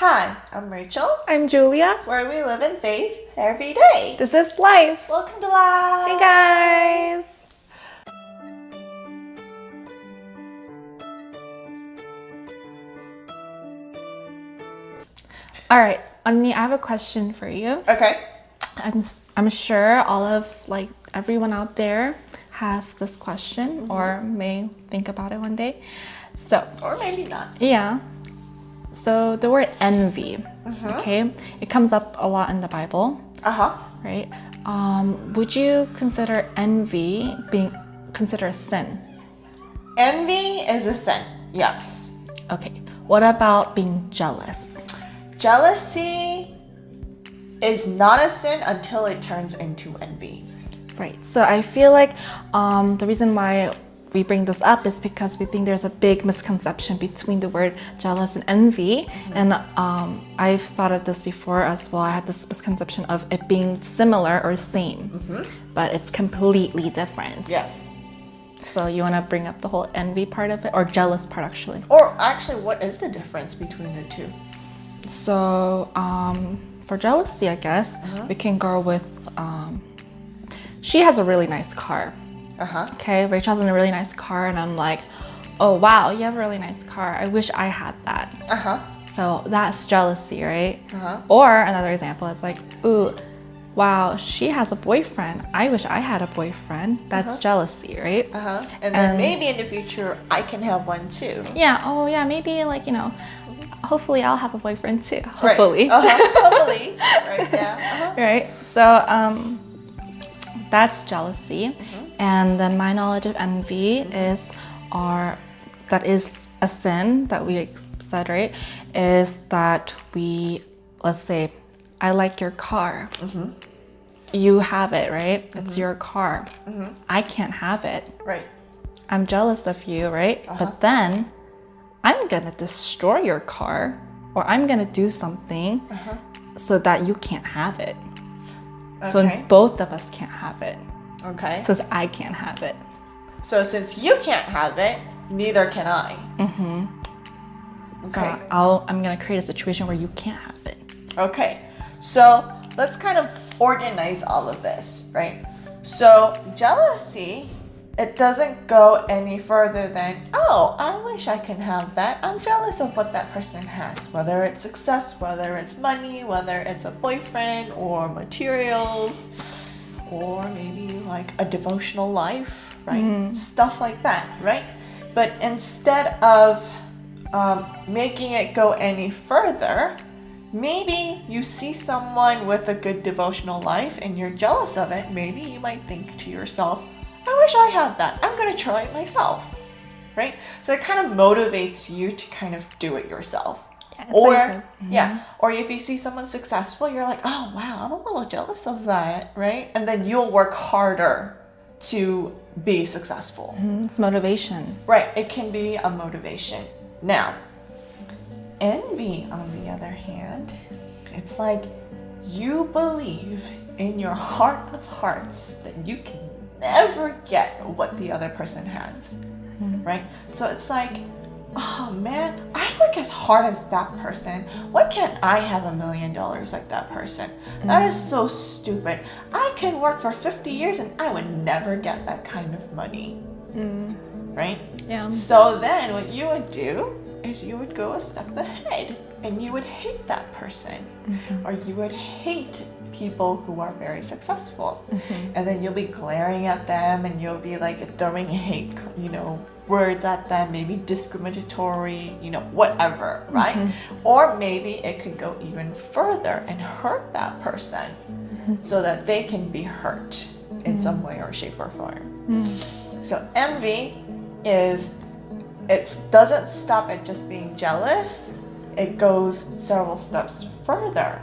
Hi, I'm Rachel, I'm Julia. where we live in faith every day. This is Life. Welcome to Life. Hey guys. All right, Annie, I have a question for you. Okay. I'm sure all of everyone out there have this question or may think about it one day. So, Or maybe not. yeah. So the word envy, okay, it comes up a lot in the Bible, right? Would you consider envy being considered a sin? Envy is a sin, yes. Okay. What about being jealous? Jealousy is not a sin until it turns into envy. Right. So I feel like the reason why we bring this up is because we think there's a big misconception between the word jealous and envy. And I've thought of this before as well. I had this misconception of it being similar or same, but it's completely different. Yes. So you want to bring up the whole envy part of it, or jealous part actually? Or actually, what is the difference between the two? So for jealousy, I guess we can go with she has a really nice car. Okay, Rachel has a really nice car, and I'm like, oh wow, you have a really nice car. I wish I had that. So that's jealousy, right? Or another example, it's like, ooh, wow, she has a boyfriend. I wish I had a boyfriend. That's jealousy, right? And then maybe in the future, I can have one too. Yeah. Oh yeah. Maybe hopefully I'll have a boyfriend too. Hopefully. Right. Hopefully. Right. Yeah. Right. So that's jealousy. And then my knowledge of envy is that is a sin that we said, right? Is that let's say, I like your car. You have it, right? It's your car. I can't have it. Right. I'm jealous of you, right? But then I'm gonna destroy your car, or I'm gonna do something so that you can't have it. So both of us can't have it. Okay. Since I can't have it. So since you can't have it, neither can I. So I'm gonna create a situation where you can't have it. Okay. So let's kind of organize all of this, right? So jealousy, it doesn't go any further than, oh, I wish I can have that. I'm jealous of what that person has, whether it's success, whether it's money, whether it's a boyfriend or materials, or maybe like a devotional life, right? Stuff like that, right? But instead of making it go any further, maybe you see someone with a good devotional life and you're jealous of it. Maybe you might think to yourself, I wish I had that. I'm going to try it myself, right? So it kind of motivates you to kind of do it yourself. Or if you see someone successful, you're like, oh wow, I'm a little jealous of that, right? And then you'll work harder to be successful. It's motivation. Right, it can be a motivation. Now, envy, on the other hand, it's like you believe in your heart of hearts that you can never get what the other person has, right? So it's like, oh man, I work as hard as that person. Why can't I have $1 million like that person? That is so stupid. I can work for 50 years and I would never get that kind of money, right? Yeah. So then what you would do is you would go a step ahead and you would hate that person, or you would hate people who are very successful, and then you'll be glaring at them and you'll be like throwing hate, words at them, maybe discriminatory, whatever, right? Or maybe it could go even further and hurt that person so that they can be hurt in some way or shape or form. So envy it doesn't stop at just being jealous. It goes several steps further,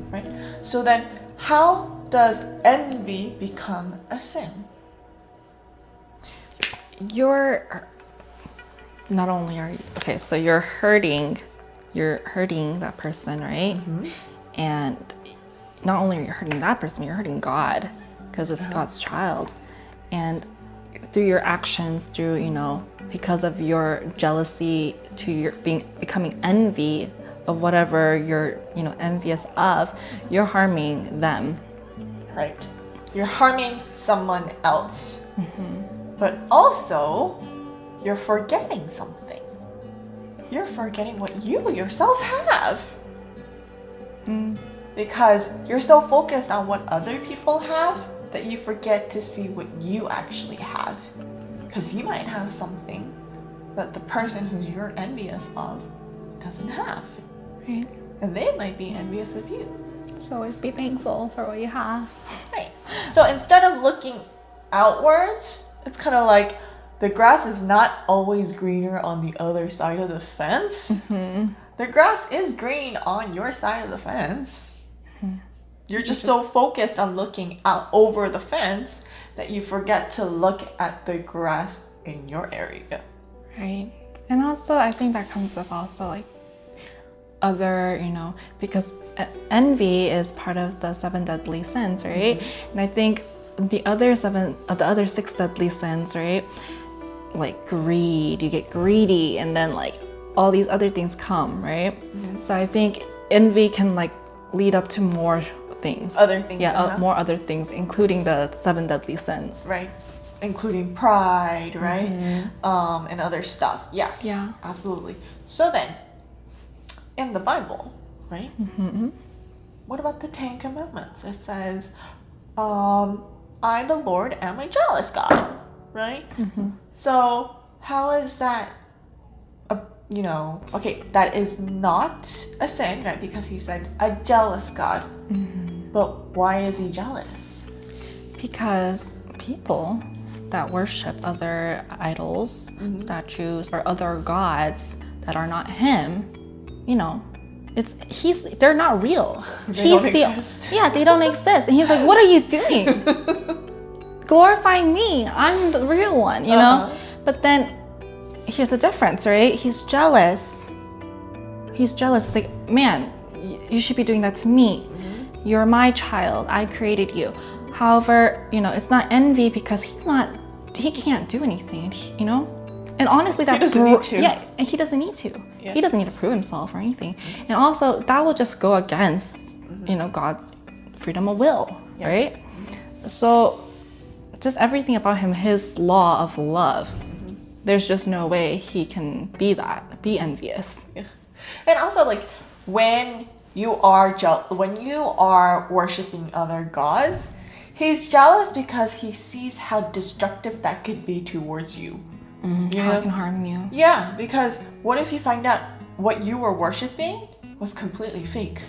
right? So then how does envy become a sin? So you're hurting that person, right? And not only are you hurting that person, you're hurting God, because it's God's child. And through your actions, because of your jealousy to your becoming envy of whatever you're, envious of, you're harming them. Right. You're harming someone else. But also, you're forgetting something. You're forgetting what you yourself have. Because you're so focused on what other people have that you forget to see what you actually have. Because you might have something that the person who you're envious of doesn't have. Right. And they might be envious of you. So always be thankful for what you have. Right. So instead of looking outwards, it's kind of like the grass is not always greener on the other side of the fence. The grass is green on your side of the fence. You're just so focused on looking out over the fence that you forget to look at the grass in your area. Right. And also, I think that comes with also like other, because envy is part of the 7 deadly sins, right? And I think the other 6 deadly sins, right? Like greed, you get greedy, and then like all these other things come, right? So I think envy can like lead up to more things. Other things. Yeah, more other things, including the 7 deadly sins. Right. Including pride, right? And other stuff. Yes. Yeah. Absolutely. So then, in the Bible, right? What about the 10 Commandments? It says, I, the Lord, am a jealous God, right? So how is that, okay, that is not a sin, right? Because he said a jealous God. But why is he jealous? Because people that worship other idols, statues, or other gods that are not him, they're not real. They don't exist. Yeah, they don't exist. And he's like, what are you doing? Glorify me. I'm the real one, you know? But then here's the difference, right? He's jealous. He's jealous. Like, man, you should be doing that to me. You're my child. I created you. However, it's not envy because he can't do anything, And honestly, that he doesn't need to. Yeah, and he doesn't need to. Yeah. He doesn't need to prove himself or anything. And also, that will just go against, God's freedom of will, right? So, just everything about him, his law of love, there's just no way he can be envious. Yeah. And also, like, when you are worshiping other gods, he's jealous because he sees how destructive that could be towards you. How it can harm you. Yeah, because what if you find out what you were worshiping was completely fake?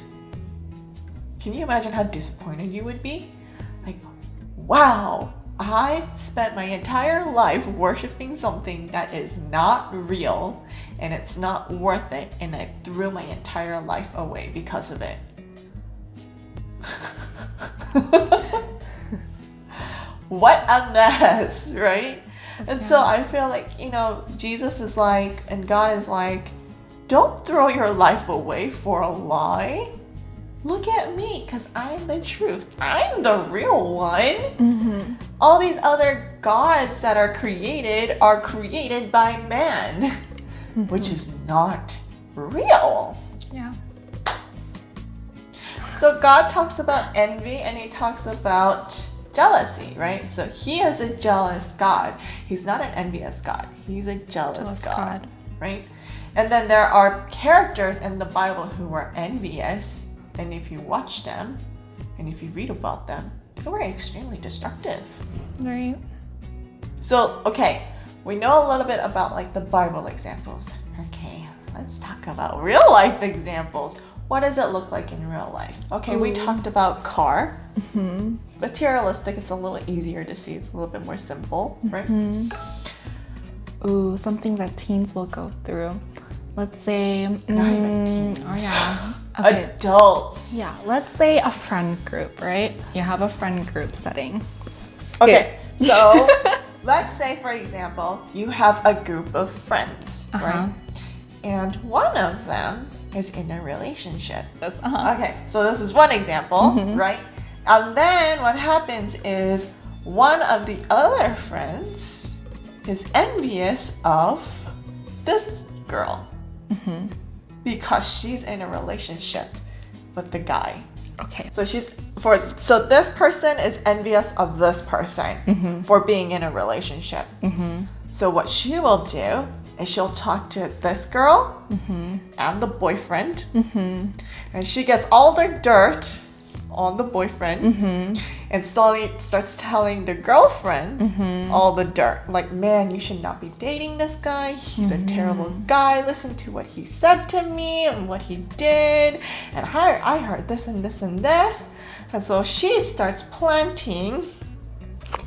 Can you imagine how disappointed you would be? Like, wow, I spent my entire life worshiping something that is not real and it's not worth it, and I threw my entire life away because of it. What a mess, right? And so I feel like, Jesus is like, and God is like, don't throw your life away for a lie. Look at me, because I'm the truth. I'm the real one. All these other gods that are created by man, which is not real. Yeah. So God talks about envy and he talks about jealousy, right? So he is a jealous God. He's not an envious God. He's a jealous God, right? And then there are characters in the Bible who were envious, and if you watch them and if you read about them, they were extremely destructive. Right. So, okay, we know a little bit about like the Bible examples. Okay, let's talk about real life examples. What does it look like in real life? Okay, we talked about car. Materialistic, it's a little easier to see. It's a little bit more simple, right? Ooh, something that teens will go through. Let's say, Not even teens. Oh yeah. Okay. Adults. Yeah, let's say a friend group, right? You have a friend group setting. Okay, so let's say, for example, you have a group of friends, right? And one of them is in a relationship. Okay, so this is one example, right? And then what happens is one of the other friends is envious of this girl. because she's in a relationship with the guy. Okay. So so this person is envious of this person for being in a relationship. So what she will do is she'll talk to this girl and the boyfriend, and she gets all the dirt on the boyfriend and starts telling the girlfriend all the dirt. Like, man, you should not be dating this guy. He's a terrible guy. Listen to what he said to me and what he did. And I heard this and this and this. And so she starts planting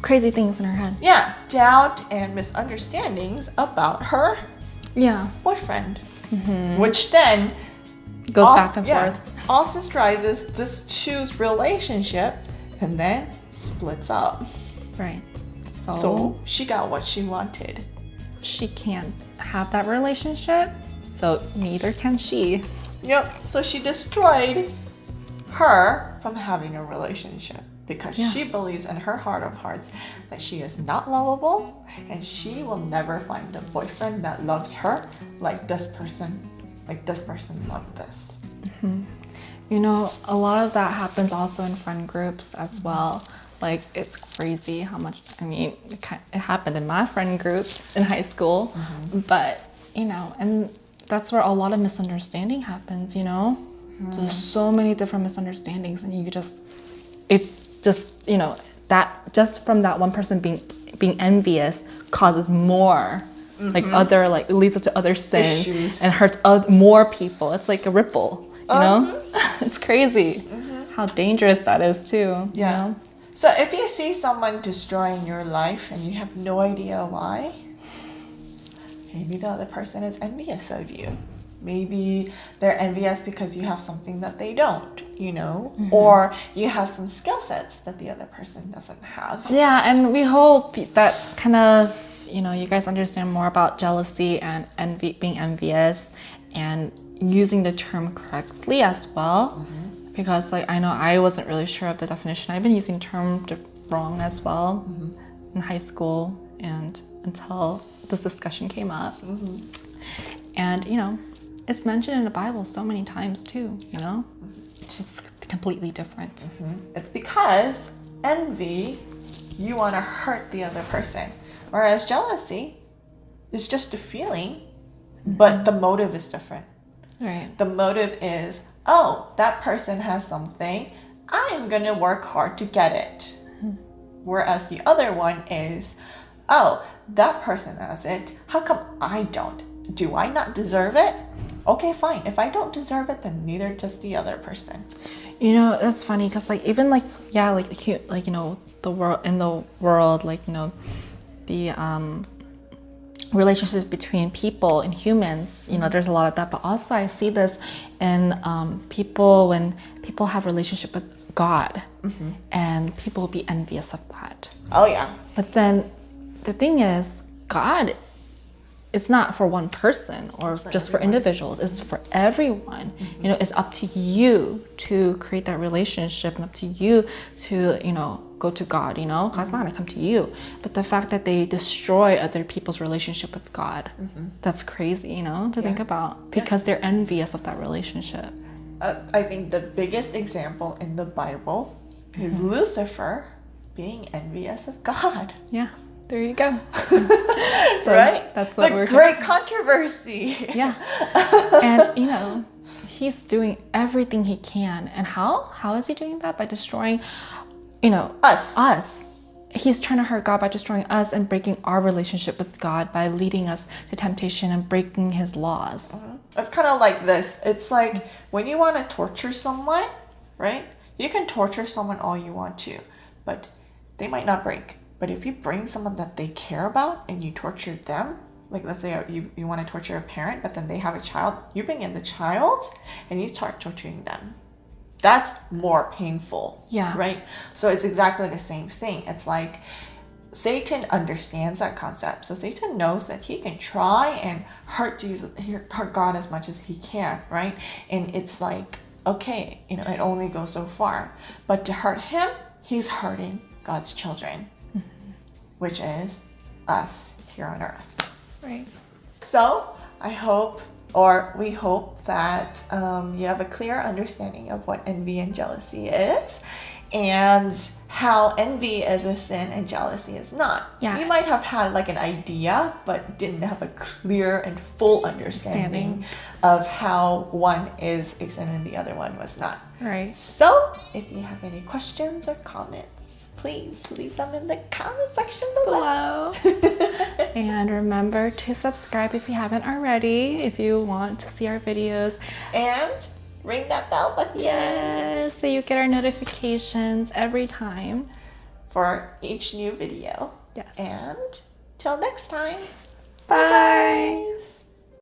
crazy things in her head. Yeah, doubt and misunderstandings about her boyfriend, which then goes back and forth. Ostracizes this two's relationship and then splits up. Right. So she got what she wanted. She can't have that relationship, so neither can she. Yep. So she destroyed her from having a relationship because she believes in her heart of hearts that she is not lovable and she will never find a boyfriend that loves her like this person loved this. You know, a lot of that happens also in friend groups as well. Like, it's crazy how much, I mean, it happened in my friend groups in high school, but, you know, and that's where a lot of misunderstanding happens, you know? There's so many different misunderstandings, and you know, that just from that one person being envious causes more, like it leads up to other sins issues and hurts more people. It's like a ripple. You know, it's crazy how dangerous that is too. Yeah. You know? So if you see someone destroying your life and you have no idea why, maybe the other person is envious of you. Maybe they're envious because you have something that they don't, you know, or you have some skill sets that the other person doesn't have. Yeah, and we hope that kind of, you know, you guys understand more about jealousy and being envious and using the term correctly as well, because like I know I wasn't really sure of the definition. I've been using the term wrong as well in high school and until this discussion came up. And you know, it's mentioned in the Bible so many times too, you know. It's completely different. It's because envy, you want to hurt the other person, whereas jealousy is just a feeling, but the motive is different. Right. The motive is, oh, that person has something, I'm gonna work hard to get it. Whereas the other one is, oh, that person has it, how come I don't? Do I not deserve it? Okay, fine. If I don't deserve it, then neither does the other person. You know, that's funny because like even like you know, the world, like, you know, the relationships between people and humans, you know, there's a lot of that, but also I see this in people when people have relationship with God and people will be envious of that. Oh yeah. But then the thing is, God, it's not for one person or just for individuals, it's for everyone. You know, it's up to you to create that relationship and up to you to, you know, go to God, you know? God's not gonna come to you. But the fact that they destroy other people's relationship with God, that's crazy, you know, to think about, because they're envious of that relationship. I think the biggest example in the Bible is Lucifer being envious of God. Yeah, there you go. So right? That's what the great controversy. Yeah. And, you know, he's doing everything he can. And how? How is he doing that? By destroying, you know, us. He's trying to hurt God by destroying us and breaking our relationship with God by leading us to temptation and breaking his laws. It's kind of like this. It's like when you want to torture someone, right? You can torture someone all you want to, but they might not break. But if you bring someone that they care about and you torture them, like let's say you want to torture a parent, but then they have a child, you bring in the child and you start torturing them. That's more painful. Yeah. Right? So it's exactly the same thing. It's like Satan understands that concept. So Satan knows that he can try and hurt God as much as he can, right? And it's like, okay, you know, it only goes so far. But to hurt him, he's hurting God's children, which is us here on earth. Right. So I hope or we hope that you have a clear understanding of what envy and jealousy is, and how envy is a sin and jealousy is not. Yeah. You might have had like an idea, but didn't have a clear and full understanding of how one is a sin and the other one was not. Right. So, if you have any questions or comments, please leave them in the comment section below. And remember to subscribe if you haven't already, if you want to see our videos. And ring that bell button. Yes, so you get our notifications every time for each new video. Yes. And till next time. Bye.